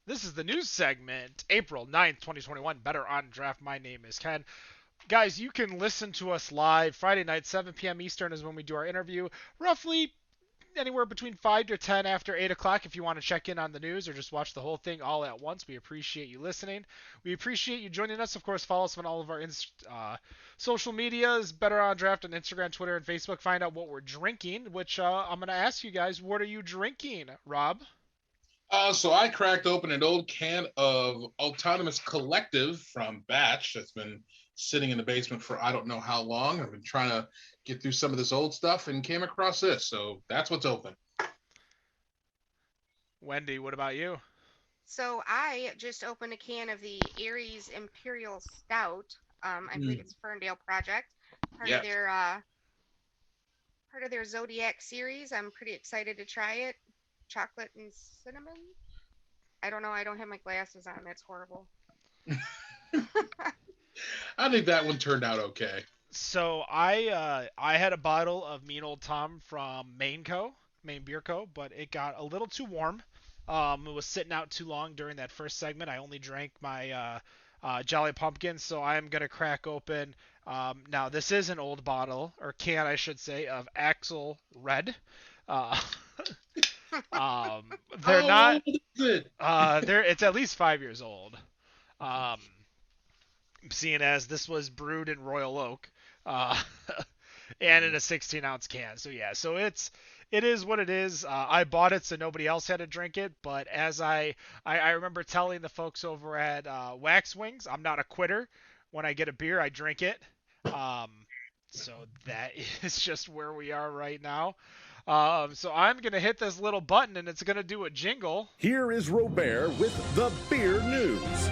This is the news segment, April 9th, 2021. Better on Draft. My name is Ken. Guys, you can listen to us live Friday night, 7 p.m. Eastern is when we do our interview. Roughly anywhere between 5 to 10 after 8 o'clock if you want to check in on the news or just watch the whole thing all at once. We appreciate you listening. We appreciate you joining us. Of course, follow us on all of our social medias, Better on Draft on Instagram, Twitter, and Facebook. Find out what we're drinking, which I'm going to ask you guys, what are you drinking, Rob? So I cracked open an old can of Autonomous Collective from Batch that's been sitting in the basement for I don't know how long. I've been trying to get through some of this old stuff and came across this. So that's what's open. Wendy, what about you? So I just opened a can of the Aries Imperial Stout. I believe Mm, it's Ferndale Project, part of yeah. their Zodiac series. I'm pretty excited to try it. Chocolate and cinnamon. I don't know. I don't have my glasses on. That's horrible. I think that one turned out okay. So I had a bottle of Mean Old Tom from Maine Beer Co., but it got a little too warm. It was sitting out too long during that first segment. I only drank my Jolly Pumpkin, so I'm gonna crack open. Now this is an old bottle or can I should say of Axel Red. Uh, they're How not. old is it? They're it's at least 5 years old. Um, Seeing as this was brewed in Royal Oak, uh, and in a 16-ounce can. So yeah, so it is what it is. I bought it so nobody else had to drink it, but as I remember telling the folks over at Wax Wings, I'm not a quitter. When I get a beer, I drink it. Um, so that is just where we are right now. So I'm gonna hit this little button and it's gonna do a jingle. Here is Robert with the beer news.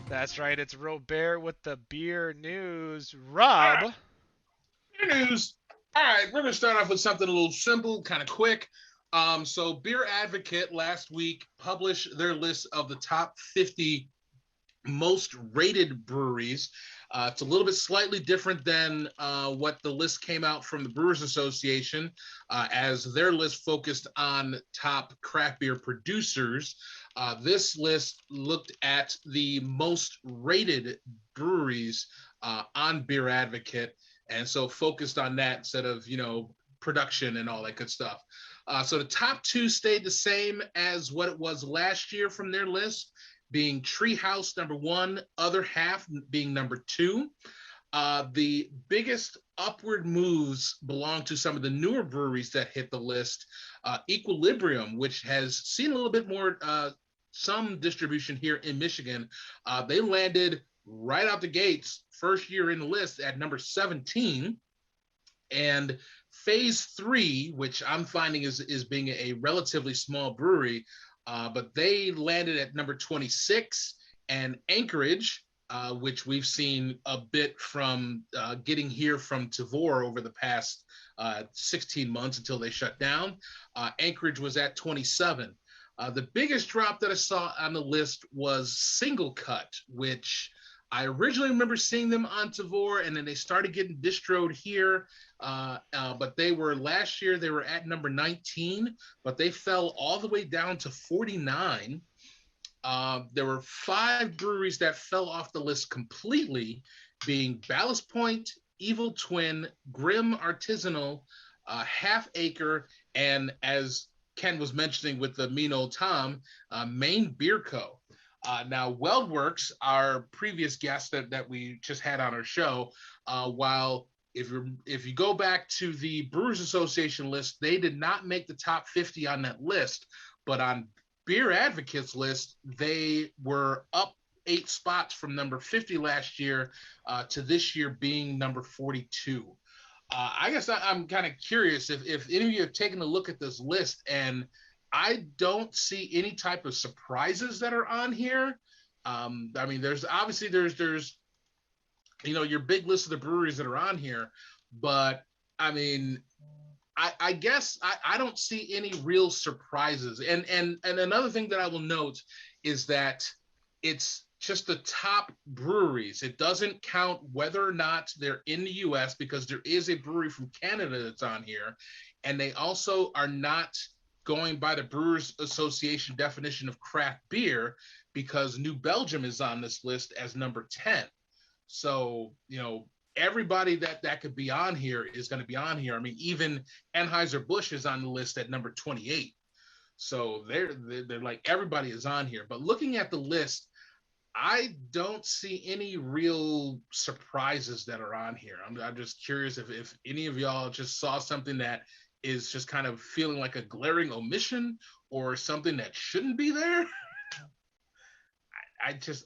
That's right, it's Robert with the beer news. All right, Rob, your news. All right, we're gonna start off with something a little simple, kind of quick. So Beer Advocate last week published their list of the top 50 most rated breweries. It's a little bit slightly different than what the list came out from the Brewers Association, as their list focused on top craft beer producers. This list looked at the most rated breweries on Beer Advocate, and so focused on that instead of production and all that good stuff. So the top two stayed the same as what it was last year from their list, being Treehouse number one, Other Half being number two. The biggest upward moves belong to some of the newer breweries that hit the list. Equilibrium, which has seen a little bit more, some distribution here in Michigan, they landed right out the gates, first year in the list at number 17. And Phase Three, which I'm finding is being a relatively small brewery, but they landed at number 26, and Anchorage, which we've seen a bit from getting here from Tavor over the past 16 months until they shut down. Anchorage was at 27. The biggest drop that I saw on the list was Single Cut, which I originally remember seeing them on Tavor, and then they started getting distroed here. But they were last year, they were at number 19, but they fell all the way down to 49. There were 5 breweries that fell off the list completely, being Ballast Point, Evil Twin, Grim Artisanal, Half Acre, and as Ken was mentioning with the Mean Old Tom, Maine Beer Co. Now, WeldWorks, our previous guest that we just had on our show, while if you go back to the Brewers Association list, they did not make the top 50 on that list, but on Beer Advocates list, they were up 8 spots from number 50 last year to this year being number 42. I guess I'm kind of curious if any of you have taken a look at this list, and I don't see any type of surprises that are on here. I mean, there's obviously there's your big list of the breweries that are on here, but I mean, I guess I don't see any real surprises. And another thing that I will note is that it's just the top breweries. It doesn't count whether or not they're in the US because there is a brewery from Canada that's on here. And they also are not going by the Brewers Association definition of craft beer because New Belgium is on this list as number 10. So, everybody that could be on here is going to be on here. I mean, even Anheuser-Busch is on the list at number 28. So they're like everybody is on here. But looking at the list, I don't see any real surprises that are on here. I'm just curious if any of y'all just saw something that is just kind of feeling like a glaring omission or something that shouldn't be there.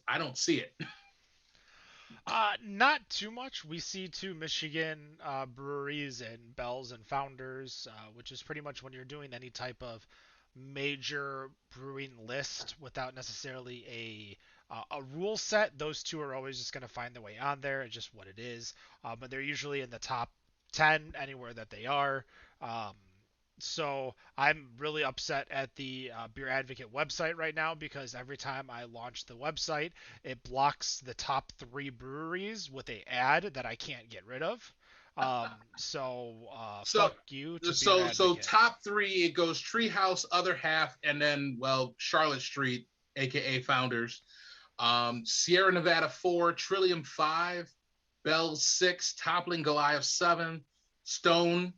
I don't see it. Not too much. We see two Michigan breweries and Bells and Founders, which is pretty much when you're doing any type of major brewing list without necessarily a rule set. Those two are always just going to find their way on there. It's just what it is. But they're usually in the top 10 anywhere that they are. Um, so I'm really upset at the Beer Advocate website right now because every time I launch the website, it blocks the top 3 breweries with a ad that I can't get rid of. So So fuck you to Beer so Advocate. top three, it goes Treehouse, Other Half, and then Charlotte Street, aka Founders. Sierra Nevada 4, Trillium 5, Bell 6, Toppling Goliath 7, Stone,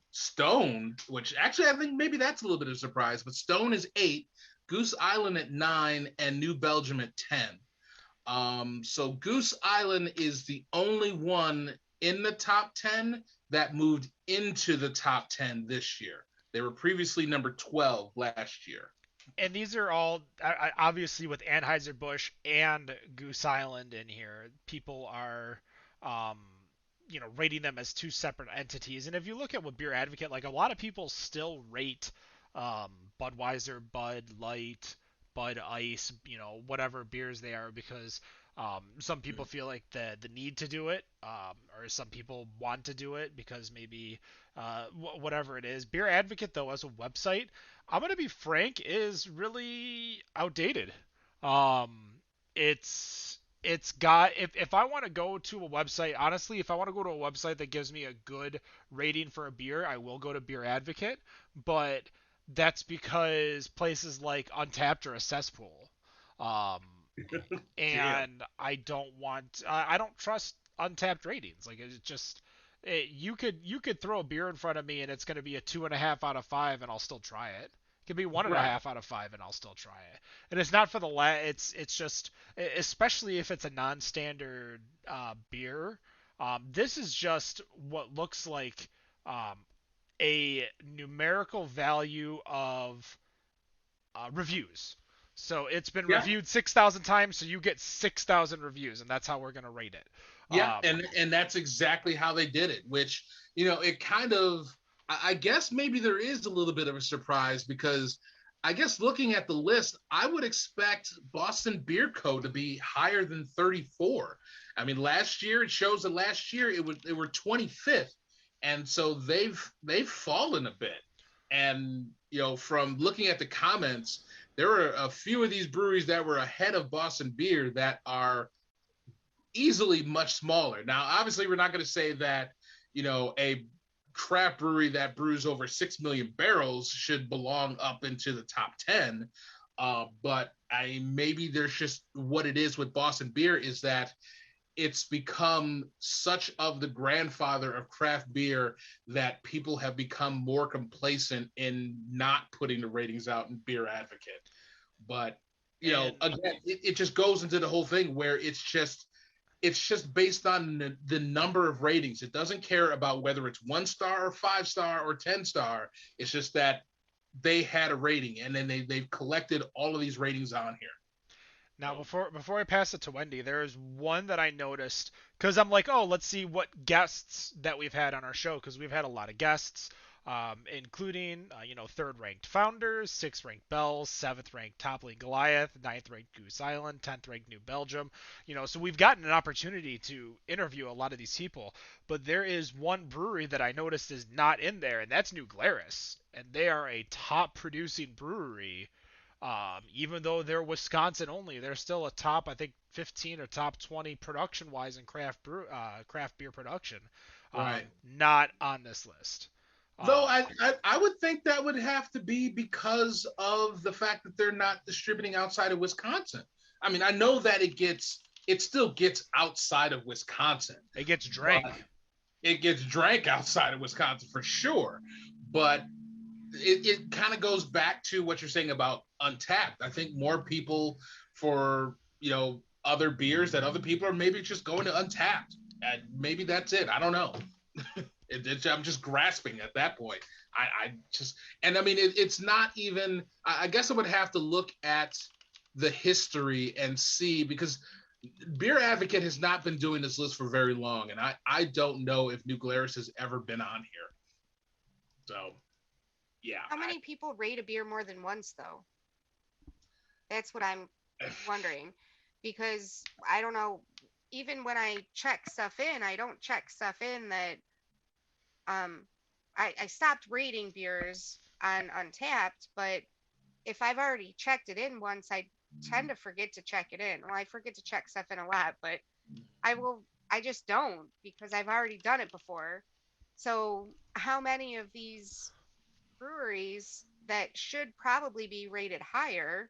which actually I think maybe that's a little bit of a surprise, but Stone is 8, Goose Island at 9, and New Belgium at 10. So Goose Island is the only one in the top 10 that moved into the top 10 this year. They were previously number 12 last year. And these are all obviously with Anheuser-Busch and Goose Island in here. People are, um, rating them as two separate entities. And if you look at what Beer Advocate, like a lot of people still rate Budweiser, Bud Light, Bud Ice, whatever beers they are, because some people feel like the need to do it, or some people want to do it because maybe whatever it is. Beer Advocate, though, as a website, I'm gonna be frank, is really outdated. Um, it's got if I want to go to a website, honestly, if I want to go to a website that gives me a good rating for a beer, I will go to Beer Advocate, but that's because places like Untapped are a cesspool. Um, Damn. and I don't trust Untapped ratings. Like it's just you could throw a beer in front of me and it's going to be a 2.5 out of 5 and I'll still try it. It could be one and a Right. half out of 5 and I'll still try it. And it's not for the it's just especially if it's a non-standard beer. This is just what looks like um, a numerical value of reviews. So it's been Yeah. reviewed 6,000 times, so you get 6,000 reviews, and that's how we're going to rate it. Yeah, and that's exactly how they did it, which, it kind of, I guess maybe there is a little bit of a surprise because I guess looking at the list, I would expect Boston Beer Co. to be higher than 34. I mean, last year, it shows that last year they were 25th. And so they've fallen a bit. And, from looking at the comments, there were a few of these breweries that were ahead of Boston Beer that are easily much smaller. Now, obviously, we're not going to say that, a craft brewery that brews over 6 million barrels should belong up into the top 10. But maybe there's just what it is with Boston Beer is that it's become such of the grandfather of craft beer that people have become more complacent in not putting the ratings out in Beer Advocate. But, And again, it just goes into the whole thing where it's just based on the number of ratings. It doesn't care about whether it's 1 star or 5 star or 10 star. It's just that they had a rating and then they've collected all of these ratings on here. now, before I pass it to Wendy, there is one that I noticed because I'm like, oh, let's see what guests that we've had on our show because we've had a lot of guests, including third-ranked Founders, sixth-ranked Bells, seventh-ranked Toppling Goliath, ninth-ranked Goose Island, 10th-ranked New Belgium. So we've gotten an opportunity to interview a lot of these people, but there is one brewery that I noticed is not in there, and that's New Glarus, and they are a top-producing brewery Even though they're Wisconsin only, they're still a top, I think, 15 or top 20 production wise in craft beer production. Right. Not on this list. Though I would think that would have to be because of the fact that they're not distributing outside of Wisconsin. I mean, I know that it still gets outside of Wisconsin. It gets drank. It gets drank outside of Wisconsin for sure. But it kind of goes back to what you're saying about Untapped. I think more people for, other beers that other people are maybe just going to Untapped. And maybe that's it. I don't know. I'm just grasping at that point. It's not even, I guess I would have to look at the history and see, because Beer Advocate has not been doing this list for very long. And I don't know if New Glarus has ever been on here. So, yeah. How many people rate a beer more than once, though? That's what I'm wondering. Because I don't know, even when I check stuff in, I don't check stuff in that I stopped rating beers on Untapped, but if I've already checked it in once, I tend to forget to check it in. Well, I forget to check stuff in a lot, but I just don't, because I've already done it before. So how many of these breweries that should probably be rated higher,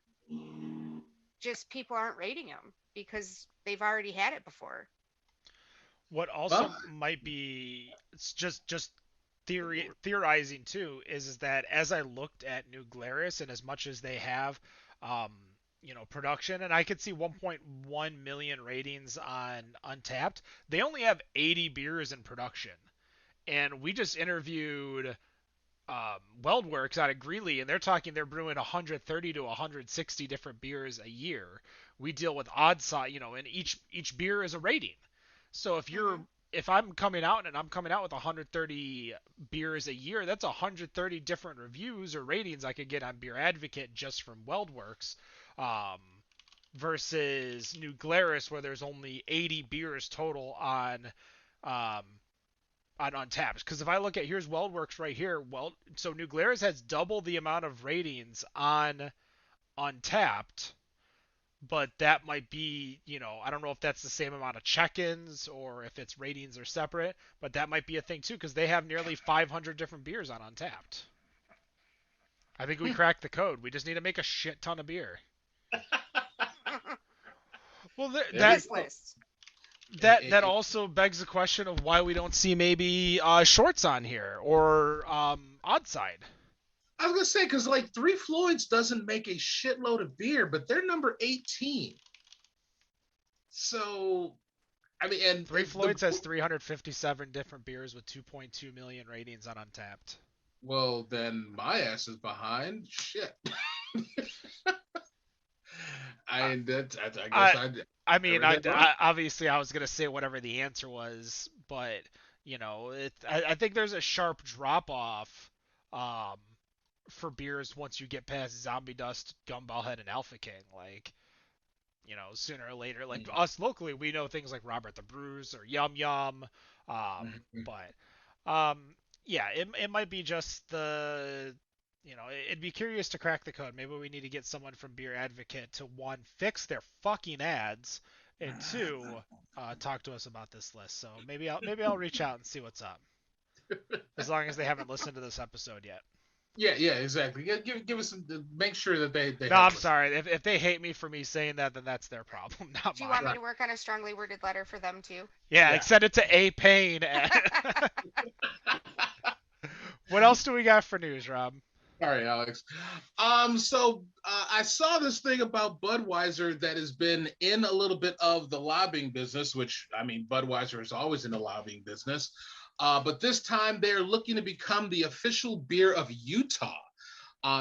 just people aren't rating them because they've already had it before? What also might be, it's just theorizing too, is that as I looked at New Glarus, and as much as they have production, and I could see 1.1 million ratings on Untapped, they only have 80 beers in production. And we just interviewed Weldworks out of Greeley, and they're brewing 130 to 160 different beers a year. We deal with odd size, and each beer is a rating. So if I'm coming out and I'm coming out with 130 beers a year, that's 130 different reviews or ratings I could get on Beer Advocate just from Weldworks, versus New Glarus, where there's only 80 beers total on Untapped. Because if I look at, here's Weldworks right here, so New Glarus has double the amount of ratings on Untapped, but that might be, I don't know if that's the same amount of check-ins or if its ratings are separate, but that might be a thing too, because they have nearly 500 different beers on Untapped. I think we cracked the code. We just need to make a shit ton of beer. Well, that also begs the question of why we don't see maybe shorts on here or odd side. I was going to say, because like Three Floyds doesn't make a shitload of beer, but they're number 18. So, I mean, and Three Floyds has 357 different beers with 2.2 million ratings on Untapped. Well, then my ass is behind. Shit. Obviously, I was going to say whatever the answer was, but, I think there's a sharp drop-off for beers once you get past Zombie Dust, Gumballhead, and Alpha King. Like, sooner or later, like us locally, we know things like Robert the Bruce or Yum Yum, but yeah, it might be just it'd be curious to crack the code. Maybe we need to get someone from Beer Advocate to, one, fix their fucking ads, and two, talk to us about this list. So maybe I'll reach out and see what's up. As long as they haven't listened to this episode yet. Yeah, exactly. Give us some. Make sure that they. No, I'm sorry. If they hate me for me saying that, then that's their problem, not mine. Do you want me to work on a strongly worded letter for them too? Yeah. Send it to A Payne. What else do we got for news, Rob? All right, Alex. So I saw this thing about Budweiser that has been in a little bit of the lobbying business, which, I mean, Budweiser is always in the lobbying business. But this time they're looking to become the official beer of Utah.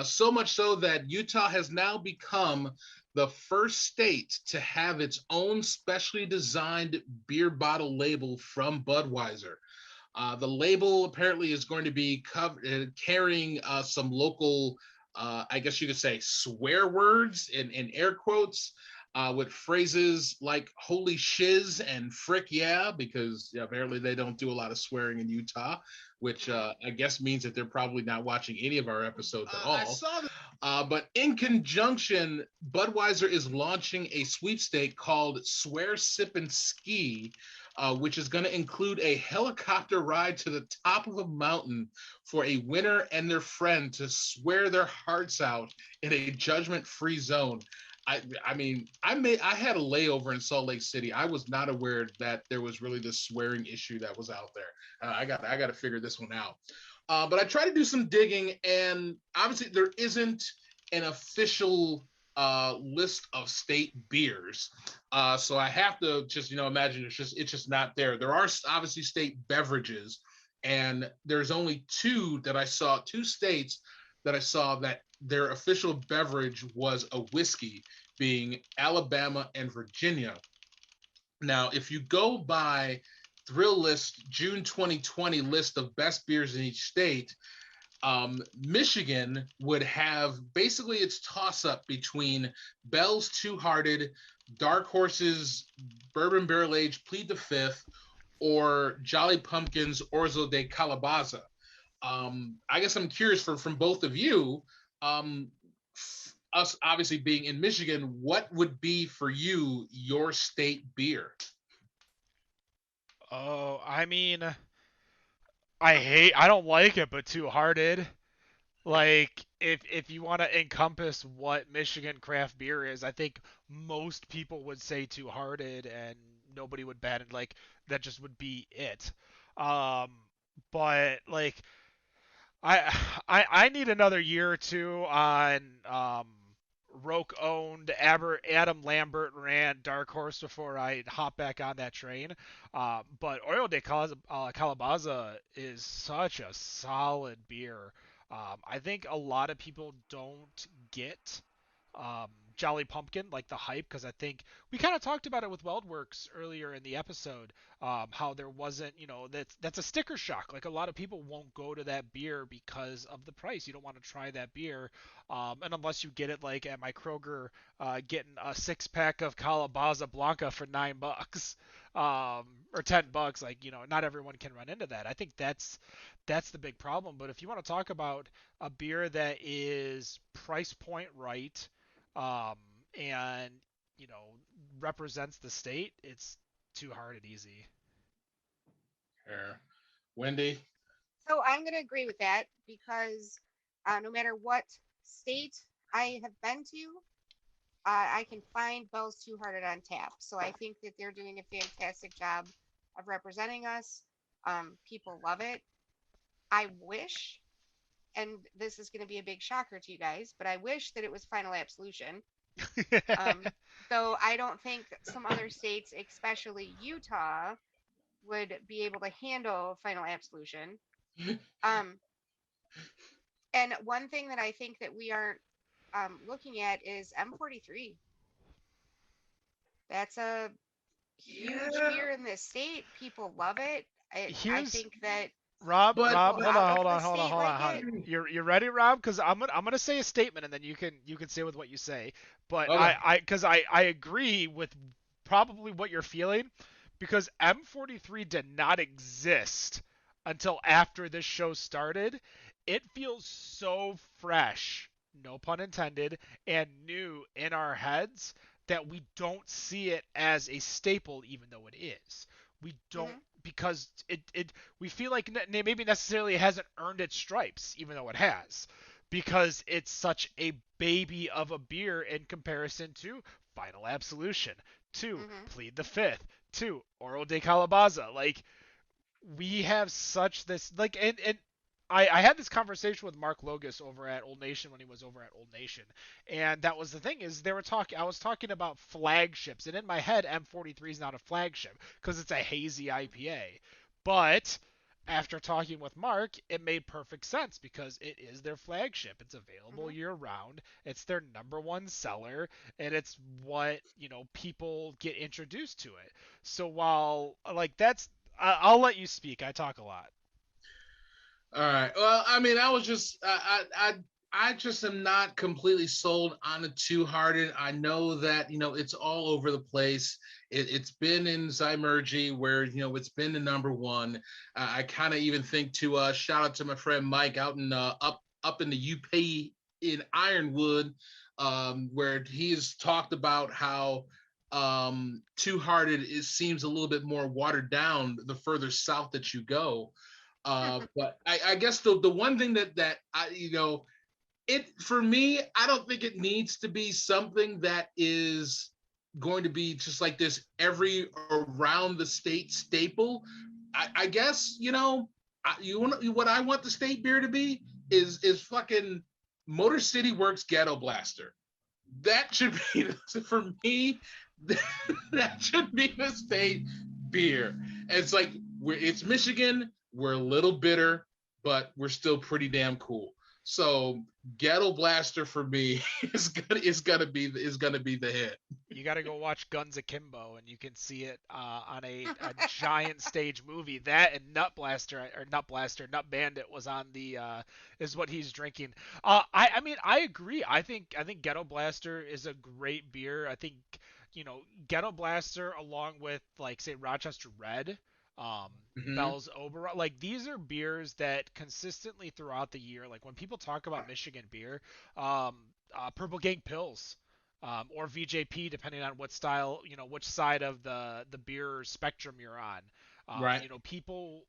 So much so that Utah has now become the first state to have its own specially designed beer bottle label from Budweiser. The label apparently is going to be carrying some local, I guess you could say, swear words in air quotes, with phrases like holy shiz and frick yeah, because apparently they don't do a lot of swearing in Utah, which I guess means that they're probably not watching any of our episodes at all. But in conjunction, Budweiser is launching a sweepstake called Swear, Sip, and Ski, which is going to include a helicopter ride to the top of a mountain for a winner and their friend to swear their hearts out in a judgment-free zone. I had a layover in Salt Lake City. I was not aware that there was really this swearing issue that was out there. I got to figure this one out. But I tried to do some digging, and obviously there isn't an official list of state beers. So I have to just imagine it's just not there. There are obviously state beverages, and there's only two states that I saw that their official beverage was a whiskey, being Alabama and Virginia. Now, if you go by Thrill List June 2020 list of best beers in each state, Michigan would have basically its toss-up between Bell's Two Hearted, Dark Horse's Bourbon Barrel Aged Plead the Fifth, or Jolly Pumpkin's Orzo de Calabaza. I guess I'm curious from both of you, us obviously being in Michigan, what would be for you your state beer? Oh, I mean, I don't like it, but Two Hearted. Like, if you want to encompass what Michigan craft beer is, I think most people would say Two Hearted, and nobody would bat it. Like, that just would be it. Um, but like, I need another year or two on Roke owned Adam Lambert ran Dark Horse before I hop back on that train. But Oro de Calabaza is such a solid beer. I think a lot of people don't get Jolly Pumpkin, like the hype, because I think we kind of talked about it with Weldworks earlier in the episode, how there wasn't, that's a sticker shock. Like a lot of people won't go to that beer because of the price. You don't want to try that beer, and unless you get it like at my Kroger, getting a 6-pack of Calabaza Blanca for $9, or $10, like not everyone can run into that. I think that's the big problem. But if you want to talk about a beer that is price point right, and represents the state, it's Two Hearted easy. Here. Wendy? So I'm going to agree with that because no matter what state I have been to, I can find Bell's Two Hearted on tap. So I think that they're doing a fantastic job of representing us. People love it. I wish, and this is going to be a big shocker to you guys, but I wish that it was Final Absolution. Though I don't think some other states, especially Utah, would be able to handle Final Absolution. And one thing that I think that we aren't looking at is M43. That's a huge beer in this state. People love it. I think that Rob, But- hold out of the on. state like it. You ready, Rob? Because I'm gonna say a statement, and then you can say with what you say. But Okay. because I agree with probably what you're feeling, because M43 did not exist until after this show started. It feels so fresh, no pun intended, and new in our heads that we don't see it as a staple, even though it is. We don't, because we feel like maybe necessarily it hasn't earned its stripes, even though it has, because it's such a baby of a beer in comparison to Final Absolution, to Plead the Fifth, to Oro de Calabaza. Like, we have such this, like, and I had this conversation with Mark Logus over at Old Nation when he was over at Old Nation, and that was the thing, is they were talking. I was talking about flagships, and in my head, M43 is not a flagship because it's a hazy IPA. But after talking with Mark, it made perfect sense because it is their flagship. It's available year round. It's their number one seller, and it's what people get introduced to it. So while like that's, I'll let you speak. I talk a lot. All right. Well, I mean, I just am not completely sold on the Two Hearted. I know that it's all over the place. It's been in Zymergy where it's been the number one. I kind of even think to shout out to my friend Mike out in up in the in Ironwood, where he's talked about how Two Hearted seems a little bit more watered down the further south that you go. But I guess the one thing that I, it for me, I don't think it needs to be something that is going to be just like this every around the state staple. I guess what I want the state beer to be is fucking Motor City Works Ghetto Blaster. That should be for me. That should be the state beer. It's like it's Michigan. We're a little bitter, but we're still pretty damn cool. So Ghetto Blaster for me is gonna be the hit. You got to go watch Guns Akimbo, and you can see it on a giant stage movie. That and Nut Bandit was on the is what he's drinking. I mean I agree. I think Ghetto Blaster is a great beer. I think Ghetto Blaster along with like say Rochester Red. Bell's Oberon, like these are beers that consistently throughout the year, like when people talk about Michigan beer, Purple Gang Pills, or VJP, depending on what style, which side of the beer spectrum you're on. Right. People,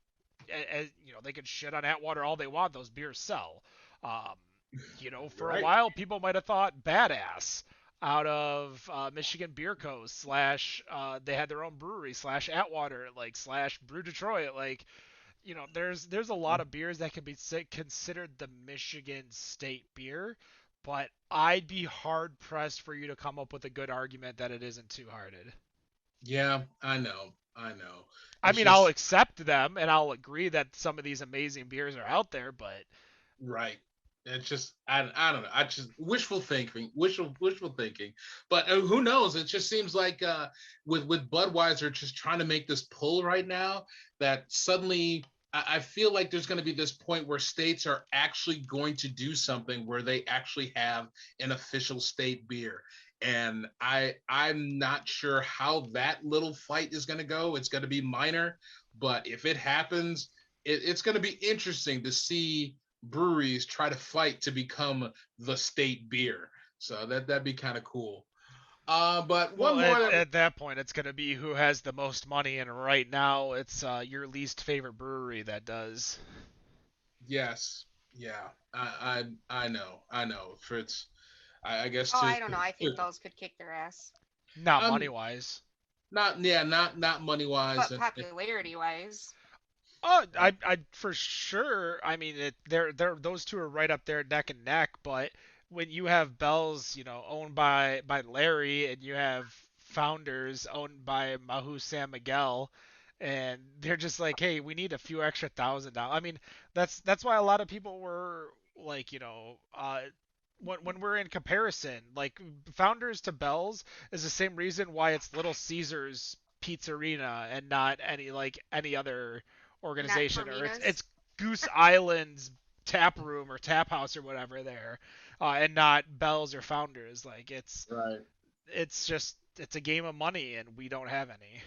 they can shit on Atwater all they want, those beers sell. For a while, people might have thought Badass out of Michigan Beer Co. / they had their own brewery / Atwater / Brew Detroit. There's a lot of beers that can be considered the Michigan state beer, but I'd be hard pressed for you to come up with a good argument that it isn't Two Hearted. Yeah, I know. I mean, I'll accept them and I'll agree that some of these amazing beers are out there, but right. It's just I don't know. I just wishful thinking. But who knows? It just seems like with Budweiser just trying to make this pull right now that suddenly I feel like there's going to be this point where states are actually going to do something where they actually have an official state beer. And I'm not sure how that little fight is going to go. It's going to be minor, but if it happens, it's going to be interesting to see breweries try to fight to become the state beer. So that'd be kind of cool. But one more at that point, it's going to be who has the most money, and right now it's your least favorite brewery that does. Yes, yeah, I know. For it's, I guess. I don't know. I think those could kick their ass. Not money wise. Not money wise. But popularity wise. Oh, I for sure. I mean, they're those two are right up there neck and neck. But when you have Bell's, owned by Larry, and you have Founders owned by Mahu San Miguel, and they're just like, hey, we need a few extra $1,000. I mean, that's why a lot of people were like, when we're in comparison, like Founders to Bell's is the same reason why it's Little Caesars Pizzerina and not any other organization, or it's Goose Island's tap room or tap house or whatever there, and not Bell's or Founders. Like it's right. It's a game of money, and we don't have any.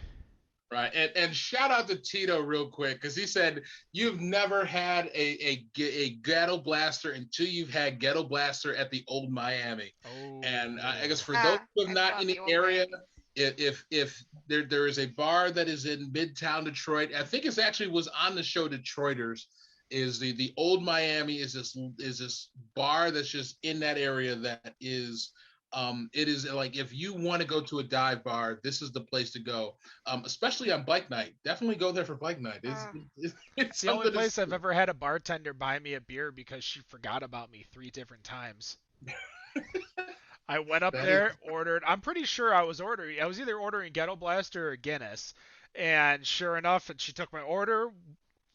Right, and shout out to Tito real quick because he said you've never had a Ghetto Blaster until you've had Ghetto Blaster at the Old Miami. Oh. And I guess for those who are not in the area. If there is a bar that is in Midtown Detroit, I think it actually was on the show Detroiters, is the Old Miami is this bar that's just in that area that is it is like if you want to go to a dive bar, this is the place to go, especially on bike night. Definitely go there for bike night. It's the only place I've ever had a bartender buy me a beer because she forgot about me 3 different times. I went up there, ordered. I'm pretty sure I was either ordering Ghetto Blaster or Guinness. And sure enough, she took my order,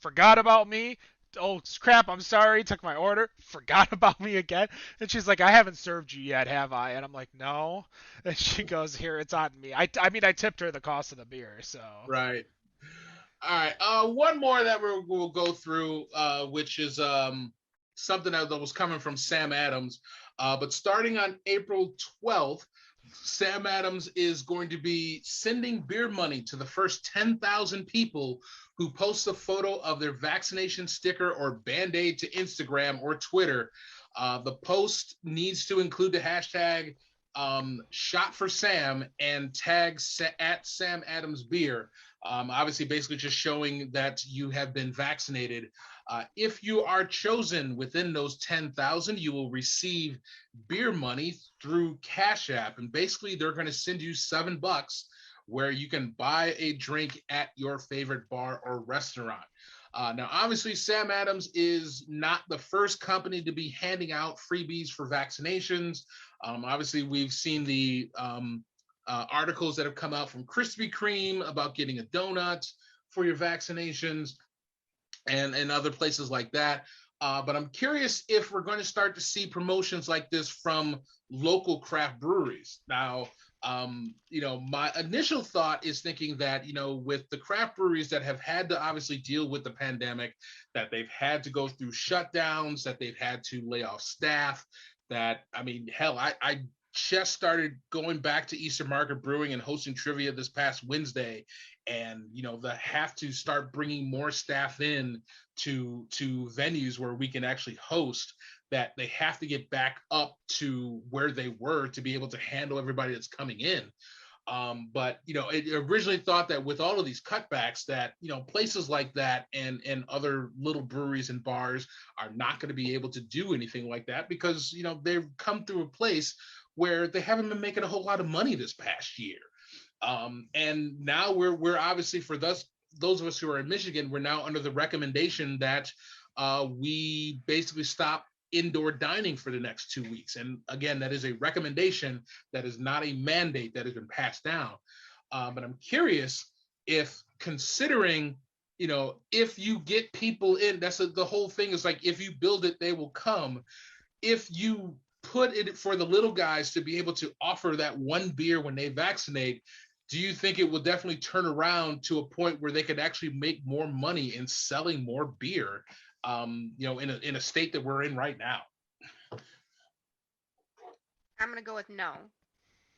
forgot about me. Oh, crap, I'm sorry. Took my order, forgot about me again. And she's like, I haven't served you yet, have I? And I'm like, no. And she goes, here, it's on me. I mean, I tipped her the cost of the beer, so. Right. All right. One more that we'll go through, which is something that was coming from Sam Adams. But starting on April 12th, Sam Adams is going to be sending beer money to the first 10,000 people who post a photo of their vaccination sticker or Band-Aid to Instagram or Twitter. The post needs to include the hashtag shot for Sam and tag at Sam Adams Beer. Obviously, basically just showing that you have been vaccinated. If you are chosen within those 10,000, you will receive beer money through Cash App. And basically, they're going to send you $7 where you can buy a drink at your favorite bar or restaurant. Now, obviously, Sam Adams is not the first company to be handing out freebies for vaccinations. Obviously, we've seen the articles that have come out from Krispy Kreme about getting a donut for your vaccinations and other places like that. But I'm curious if we're going to start to see promotions like this from local craft breweries. Now, my initial thought is thinking that, with the craft breweries that have had to obviously deal with the pandemic, that they've had to go through shutdowns, that they've had to lay off staff, hell, I just started going back to Eastern Market Brewing and hosting trivia this past Wednesday, and they have to start bringing more staff in to venues where we can actually host, that they have to get back up to where they were to be able to handle everybody that's coming in. But it originally thought that with all of these cutbacks that places like that and other little breweries and bars are not going to be able to do anything like that, because they've come through a place where they haven't been making a whole lot of money this past year. And now we're obviously, for those of us who are in Michigan, we're now under the recommendation that we basically stop indoor dining for the next 2 weeks. And again, that is a recommendation, that is not a mandate that has been passed down. But I'm curious if, considering, if you get people in, the whole thing is like, if you build it, they will come. If you put it for the little guys to be able to offer that one beer when they vaccinate, do you think it will definitely turn around to a point where they could actually make more money in selling more beer, in a state that we're in right now? I'm going to go with no.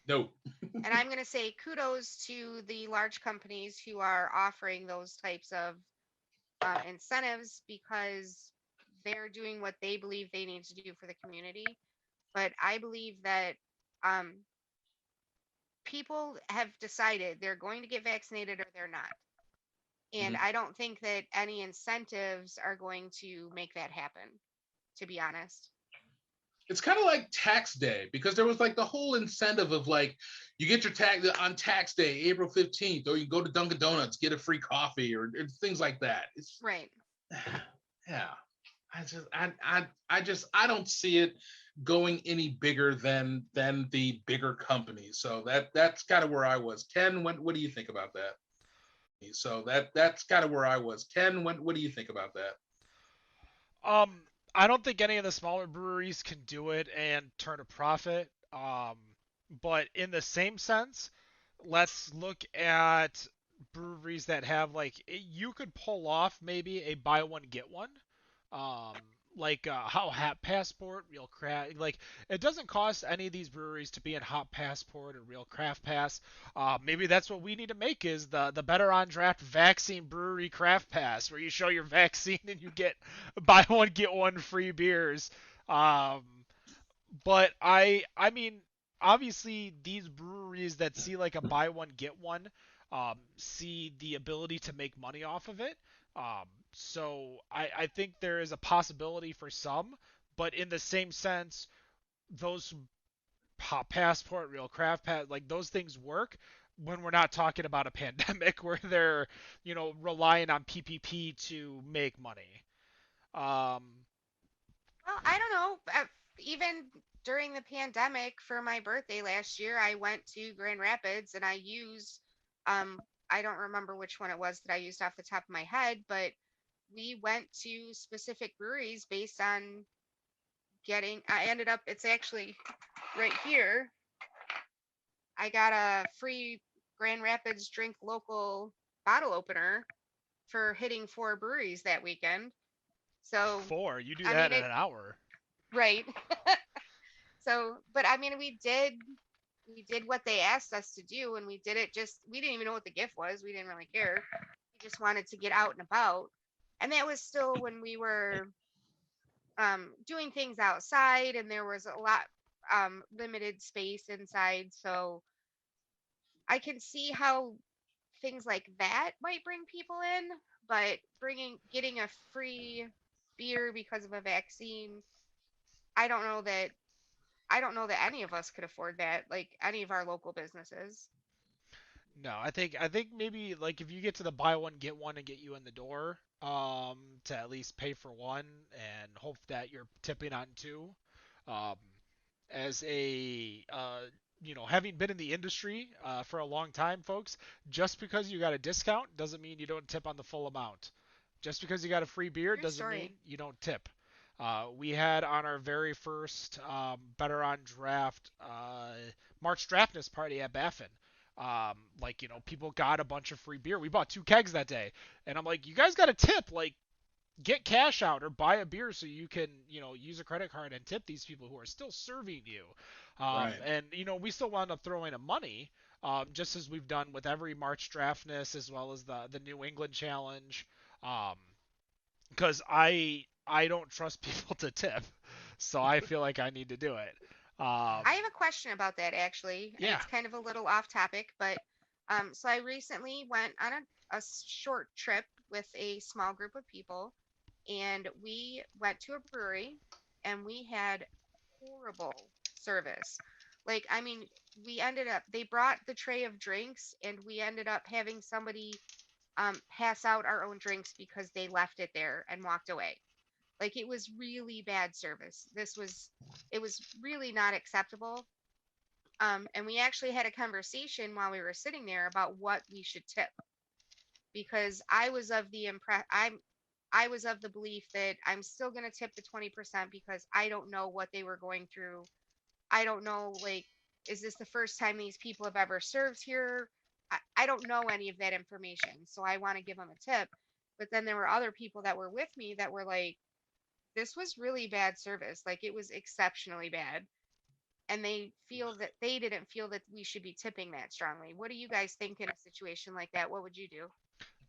No. And I'm going to say kudos to the large companies who are offering those types of incentives, because they're doing what they believe they need to do for the community. But I believe that people have decided they're going to get vaccinated or they're not. And I don't think that any incentives are going to make that happen, to be honest. It's kind of like tax day, because there was like the whole incentive of like, you get your tax on tax day, April 15th, or you go to Dunkin' Donuts, get a free coffee, or things like that. It's right. Yeah. I don't see it going any bigger than the bigger companies. So that's kind of where I was. Ken, what do you think about that? So that's kind of where I was. Ken, what do you think about that? I don't think any of the smaller breweries can do it and turn a profit. But in the same sense, let's look at breweries that have, like, you could pull off maybe a buy one get one. Like how Hop Passport, Real Craft, like, it doesn't cost any of these breweries to be in Hop Passport or Real Craft Pass. Maybe that's what we need to make, is the better on draft vaccine brewery craft pass, where you show your vaccine and you get buy one get one free beers. But I mean, obviously these breweries that see like a buy one get one, see the ability to make money off of it. So I think there is a possibility for some, but in the same sense, those Hop Passport, Real Craft Pass, like, those things work when we're not talking about a pandemic where they're, relying on PPP to make money. Um, Well, I don't know. Even during the pandemic, for my birthday last year, I went to Grand Rapids and I used, I don't remember which one it was that I used off the top of my head, but we went to specific breweries based on I ended up, it's actually right here. I got a free Grand Rapids Drink Local bottle opener for hitting 4 breweries that weekend. So, four, you do I that mean, in an hour. right. So, but I mean, we did we did what they asked us to do, and we did it. Just we didn't even know what the gift was. We didn't really care. We just wanted to get out and about, and that was still when we were doing things outside, and there was a lot limited space inside. So I can see how things like that might bring people in, but bringing getting a free beer because of a vaccine, I don't know that I don't know that any of us could afford that, like any of our local businesses. No, I think maybe like if you get to the buy one get one and get you in the door, to at least pay for one and hope that you're tipping on two. Um, as a having been in the industry for a long time, folks, just because you got a discount doesn't mean you don't tip on the full amount. Just because you got a free beer True doesn't mean story. you don't tip. We had on our very first Better on Draft March Draftness party at Baffin. Like, people got a bunch of free beer. We bought 2 kegs that day, and I'm like, you guys got a tip. Like, get cash out or buy a beer so you can, use a credit card and tip these people who are still serving you. Right. And we still wound up throwing in money, just as we've done with every March Draftness as well as the New England Challenge. Um, because I don't trust people to tip, so I feel like I need to do it. I have a question about that actually, and Yeah. it's kind of a little off topic, but so I recently went on a short trip with a small group of people, and we went to a brewery, and we had horrible service. Like, I mean, they brought the tray of drinks, and we ended up having somebody pass out our own drinks because they left it there and walked away. Like, it was really bad service. It was really not acceptable. And we actually had a conversation while we were sitting there about what we should tip, because I was of the belief that I'm still going to tip the 20% because I don't know what they were going through. I don't know, like, is this the first time these people have ever served here? I don't know any of that information, so I want to give them a tip. But then there were other people that were with me that were like, this was really bad service. Like, it was exceptionally bad. And they didn't feel that we should be tipping that strongly. What do you guys think in a situation like that? What would you do?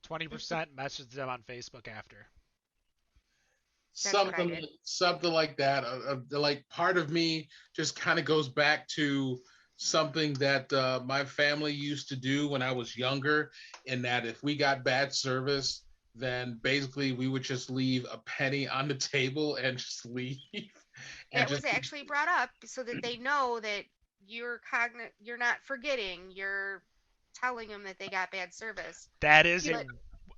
20% message them on Facebook after. That's what I Something did. something like that. Like part of me just kind of goes back to something that my family used to do when I was younger, in that if we got bad service, then basically we would just leave a penny on the table and just leave and That just was actually brought up so that they know that you're not forgetting, you're telling them that they got bad service. That is a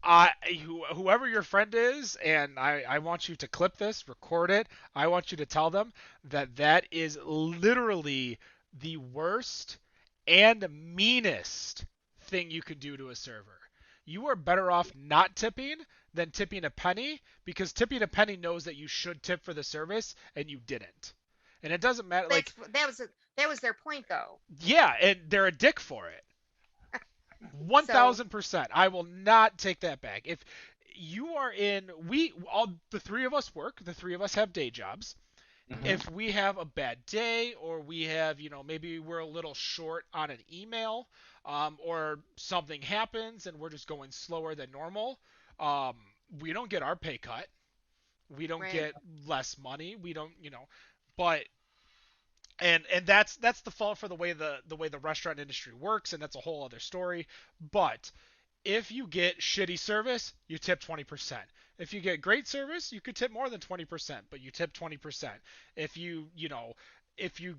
But whoever your friend is, and I want you to clip this, record it. I want you to tell them that that is literally the worst and meanest thing you could do to a server. You are better off not tipping than tipping a penny, because tipping a penny knows that you should tip for the service and you didn't. And it doesn't matter, like, that was their point though. yeah, and they're a dick for it. So 1000%. I will not take that back. If you are in, we all the three of us work. The three of us have day jobs. Mhm. If we have a bad day, or we have, maybe we're a little short on an email, or something happens and we're just going slower than normal, um, we don't get our pay cut. We don't right. get less money. We don't, but and that's the fault for the way the restaurant industry works, and that's a whole other story. But if you get shitty service, you tip 20%. If you get great service, you could tip more than 20%, but you tip 20%. If you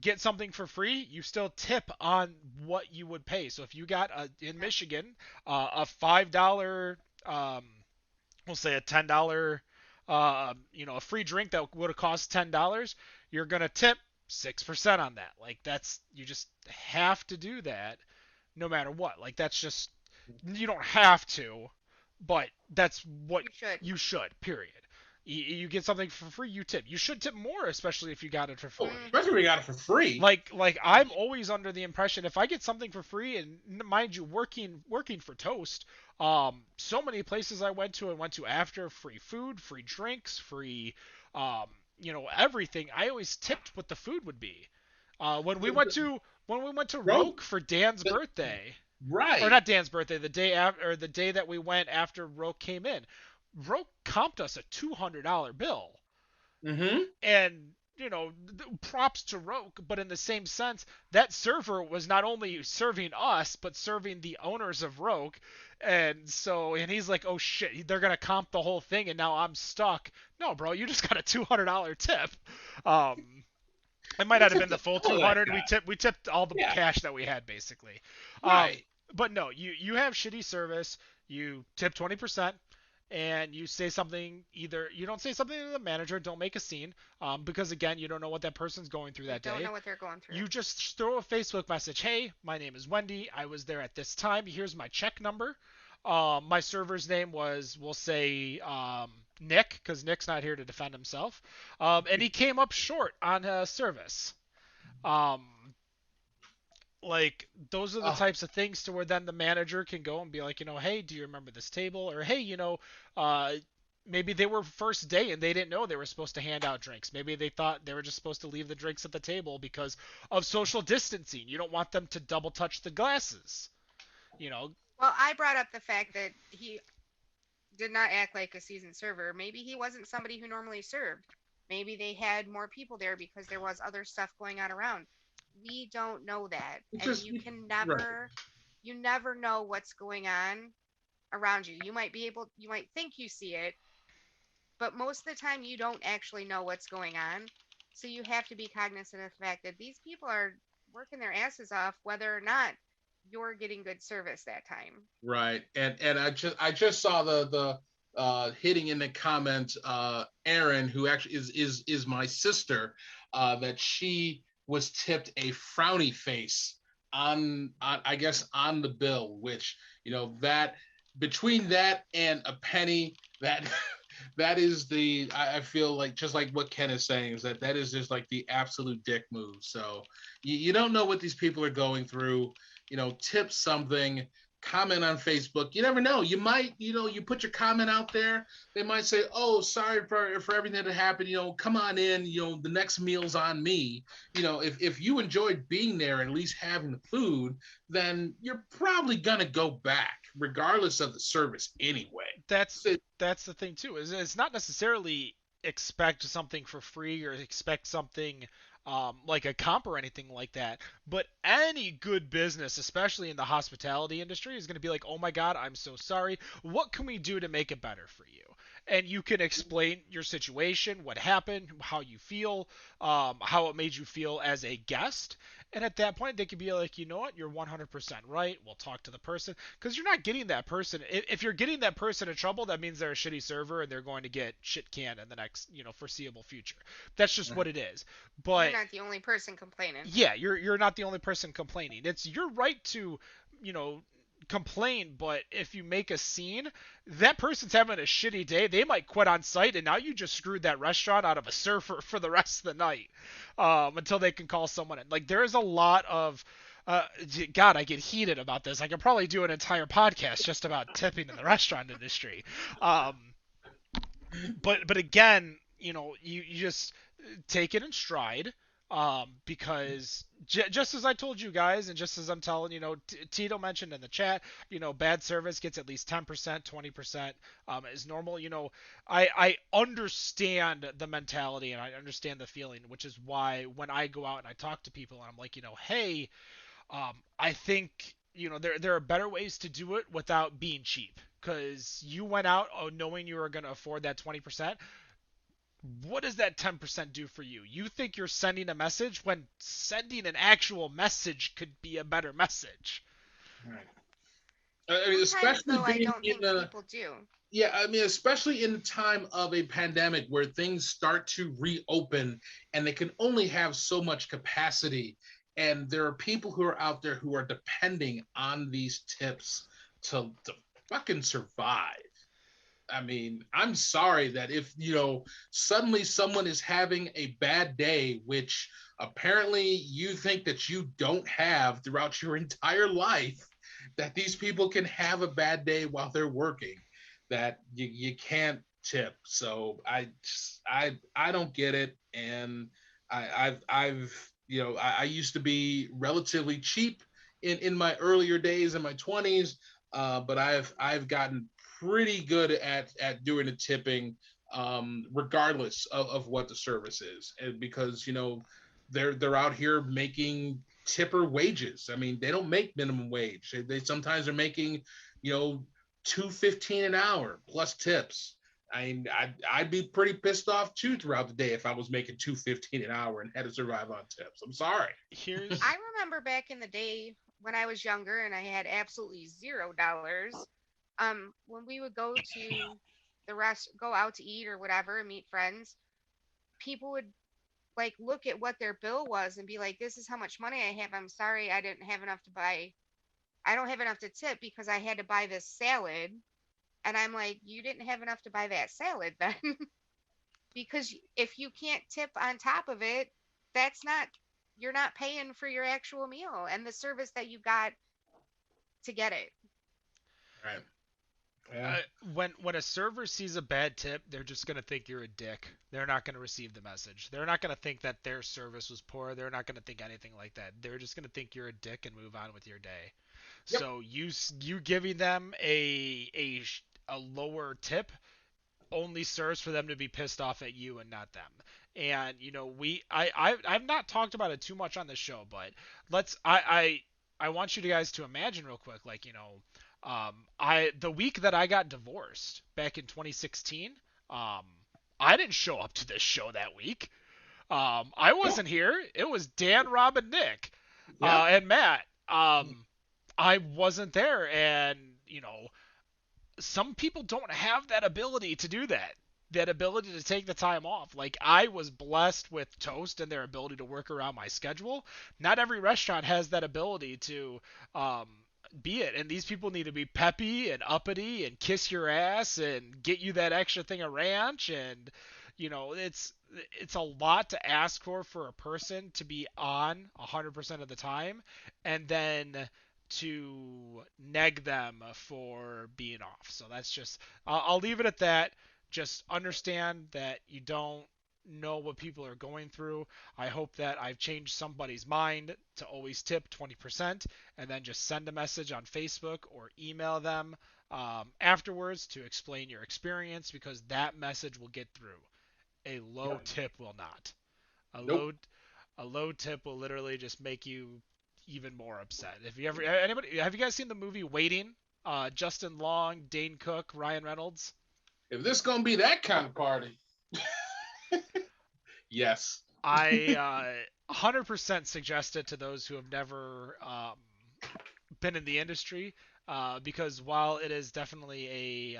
get something for free, you still tip on what you would pay. So if you got in Yep. Michigan a $5, we'll say a $10, a free drink that would have cost $10, you're gonna tip 6% on that. Like, that's, you just have to do that no matter what. Like, that's just, you don't have to, but that's what You should. you should. Period. You get something for free, you tip. You should tip more, especially if you got it for Oh, free. especially Mhm. when we got it for free. Like I'm always under the impression, if I get something for free, and mind you, working for Toast, so many places I went to after, free food, free drinks, free, everything. I always tipped what the food would be. When we went to Roke, Roke for Dan's the- birthday, or right. not Dan's birthday, the day after, or the day that we went after Roke came in, Roke comped us a $200 bill. Mm-hmm. And props to Roke, but in the same sense, that server was not only serving us but serving the owners of Roke. And he's like, oh shit, they're gonna comp the whole thing, and now I'm stuck. No, bro, you just got a $200 tip. It might We not have took been the the full hell of that 200. guy. We tipped all the Yeah. cash that we had basically. Um, Right. but no, you have shitty service. You tip 20%, and you say something. Either you don't say something to the manager, don't make a scene, because again, you don't know what that person's going through You that don't day. know what they're going through. You just throw a Facebook message. Hey, my name is Wendy. I was there at this time. Here's my check number. My server's name was, we'll say, Nick, because Nick's not here to defend himself. And he came up short on service. Um, like, those are the Oh, types of things to where then the manager can go and be like, hey, do you remember this table? Or, hey, uh, maybe they were first day and they didn't know they were supposed to hand out drinks. Maybe they thought they were just supposed to leave the drinks at the table because of social distancing. You don't want them to double touch the glasses. You know, Well, I brought up the fact that he did not act like a seasoned server. Maybe he wasn't somebody who normally served. Maybe they had more people there because there was other stuff going on around. We don't know that. it's And just you can right. never know what's going on around you. You might think you see it, but most of the time you don't actually know what's going on. So you have to be cognizant of the fact that these people are working their asses off whether or not you're getting good service that time. Right. And I just saw the hitting in the comment Aaron, who actually is my sister, that she was tipped a frowny face on I guess on the bill, which that between that and a penny, that that is I feel like, just like what Ken is saying, is that is just like the absolute dick move. So you don't know what these people are going through. Tip something, comment on Facebook. You never know. You might, you put your comment out there. They might say, oh, sorry for everything that happened. Come on in. The next meal's on me. If you enjoyed being there and at least having the food, then you're probably going to go back regardless of the service anyway. that's So, that's the thing too. Is it's not necessarily expect something for free or expect something like a comp or anything like that. But any good business, especially in the hospitality industry, is going to be like, oh my God, I'm so sorry. What can we do to make it better for you? And you can explain your situation, what happened, how you feel, how it made you feel as a guest. And at that point, they could be like, you know what, you're 100% right. We'll talk to the person. Because you're not getting that person. If you're getting that person in trouble, that means they're a shitty server and they're going to get shit canned in the next, foreseeable future. That's just what it is. You're But not the only person complaining. yeah, you're not the only person complaining. It's your right to, complain, but if you make a scene, that person's having a shitty day. They might quit on site, and now you just screwed that restaurant out of a server for the rest of the night, until they can call someone in. Like, there's a lot of God, I get heated about this. I could probably do an entire podcast just about tipping in the restaurant industry. But again, you just take it in stride, because just as I told you guys, and just as I'm telling, Tito mentioned in the chat, bad service gets at least 10%, 20% is normal. I understand the mentality and I understand the feeling, which is why when I go out and I talk to people and I'm like, hey, I think there are better ways to do it without being cheap. Because you went out knowing you were going to afford that 20%. What does that 10% do for you? You think you're sending a message when sending an actual message could be a better message. right. I mean, Sometimes, especially though, I being don't in think a people do. yeah, I mean, especially in the time of a pandemic where things start to reopen and they can only have so much capacity. And there are people who are out there who are depending on these tips to fucking survive. I mean, I'm sorry that if, suddenly someone is having a bad day, which apparently you think that you don't have throughout your entire life, that these people can have a bad day while they're working, that you can't tip. So I don't get it. And I've I used to be relatively cheap in my earlier days in my 20s, but I've gotten pretty good at doing the tipping, regardless of what the service is, and because they're out here making tipper wages. I mean, they don't make minimum wage. They sometimes are making, you know, $2.15 an hour plus tips. I mean, I'd be pretty pissed off too throughout the day if I was making $2.15 an hour and had to survive on tips. I'm sorry. Here's I remember back in the day when I was younger and I had absolutely $0. When we would go to go out to eat or whatever and meet friends, people would like look at what their bill was and be like, "This is how much money I have. I'm sorry, I didn't have enough to buy. I don't have enough to tip because I had to buy this salad." And I'm like, "You didn't have enough to buy that salad then." Because if you can't tip on top of it, that's not you're not paying for your actual meal and the service that you got to get it. Right. Yeah. uh, when a server sees a bad tip, they're just gonna think you're a dick. They're not gonna receive the message. They're not gonna think that their service was poor. They're not gonna think anything like that. They're just gonna think you're a dick and move on with your day. Yep. So you giving them a lower tip only serves for them to be pissed off at you and not them. And I've not talked about it too much on the show, but I want you guys to imagine real quick, like I the week that I got divorced back in 2016, I didn't show up to this show that week. I wasn't here. It was Dan, Rob, and Nick, Yeah. and Matt. I wasn't there, and some people don't have that ability to do that. That ability to take the time off. Like, I was blessed with Toast and their ability to work around my schedule. Not every restaurant has that ability to be it. And these people need to be peppy and uppity and kiss your ass and get you that extra thing of ranch. And it's a lot to ask for a person to be on 100% of the time, and then to neg them for being off. So that's just I'll leave it at that. Just understand that you don't know what people are going through. I hope that I've changed somebody's mind to always tip 20%, and then just send a message on Facebook or email them afterwards to explain your experience, because that message will get through. A low tip will not. A Nope. low tip will literally just make you even more upset. If you ever anybody have you guys seen the movie Waiting? Justin Long, Dane Cook, Ryan Reynolds. If this gonna be that kind of party, yes. I 100% suggest it to those who have never been in the industry, because while it is definitely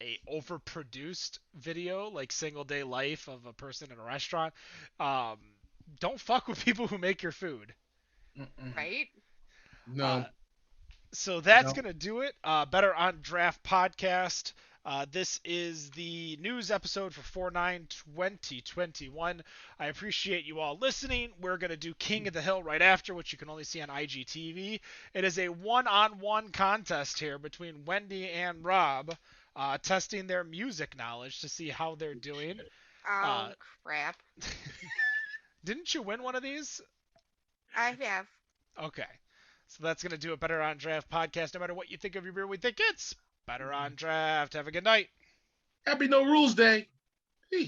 a overproduced video, like single day life of a person in a restaurant, um, don't fuck with people who make your food. Mm-mm. Right? No. So that's No. going to do it. Better on Draft Podcast. This is the news episode for 4/9/2021. I appreciate you all listening. We're going to do King of the Hill right after, which you can only see on IGTV. It is a one-on-one contest here between Wendy and Rob, testing their music knowledge to see how they're doing. Oh, crap. Didn't you win one of these? I have. Okay. So that's going to do it. Better on Draft Podcast. No matter what you think of your beer, we think it's Better on Draft. Have a good night. Happy No Rules Day.